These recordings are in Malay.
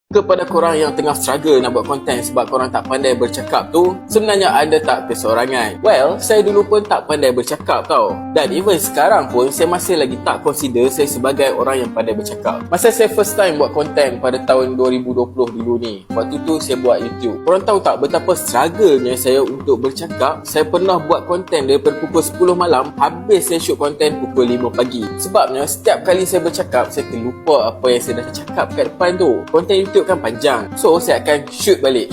Kepada korang yang tengah struggle nak buat konten sebab korang tak pandai bercakap tu, sebenarnya anda tak kesorangan. Well, saya dulu pun tak pandai bercakap tau. Dan even sekarang pun saya masih lagi tak consider saya sebagai orang yang pandai bercakap. Masa saya first time buat konten pada tahun 2020 dulu ni, waktu tu saya buat YouTube. Korang tahu tak betapa struggle-nya saya untuk bercakap? Saya pernah buat konten daripada pukul 10 malam, habis saya shoot konten pukul 5 pagi. Sebabnya setiap kali saya bercakap, saya terlupa apa yang saya dah cakap kat depan tu. Konten YouTube kan panjang, so saya akan shoot balik.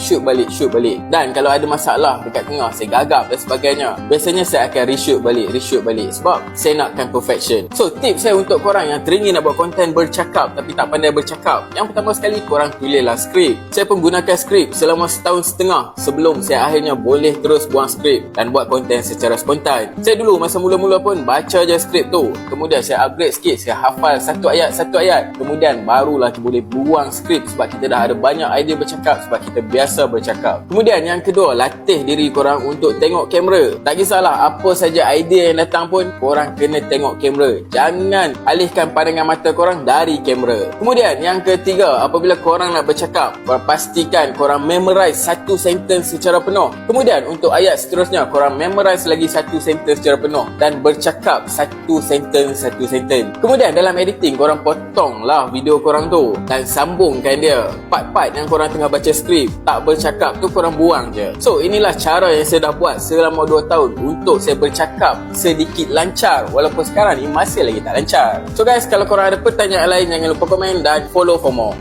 Dan kalau ada masalah dekat tengah, saya gagap dan sebagainya, biasanya saya akan reshoot balik sebab saya nakkan perfection. So tips saya untuk korang yang teringin nak buat konten bercakap tapi tak pandai bercakap, yang pertama sekali, korang tulislah skrip. Saya pun gunakan skrip selama setahun setengah sebelum saya akhirnya boleh terus buang skrip dan buat konten secara spontan. Saya dulu masa mula-mula pun baca je skrip tu, kemudian saya upgrade sikit, saya hafal satu ayat, kemudian barulah boleh buang skrip sebab kita dah ada banyak idea bercakap sebab kita biasa bercakap. Kemudian yang kedua, latih diri korang untuk tengok kamera. Tak kisahlah apa saja idea yang datang pun, korang kena tengok kamera. Jangan alihkan pandangan mata korang dari kamera. Kemudian yang ketiga, apabila korang nak bercakap, korang pastikan korang memorize satu sentence secara penuh. Kemudian untuk ayat seterusnya, korang memorize lagi satu sentence secara penuh dan bercakap satu sentence. Kemudian dalam editing, korang potonglah video korang tu dan sambungkan dia. Part-part yang korang tengah baca skrip, tak bercakap tu, korang buang je. So inilah cara yang saya dah buat selama 2 tahun untuk saya bercakap sedikit lancar, walaupun sekarang ni masih lagi tak lancar. So guys, kalau korang ada pertanyaan lain, jangan lupa komen dan follow for more.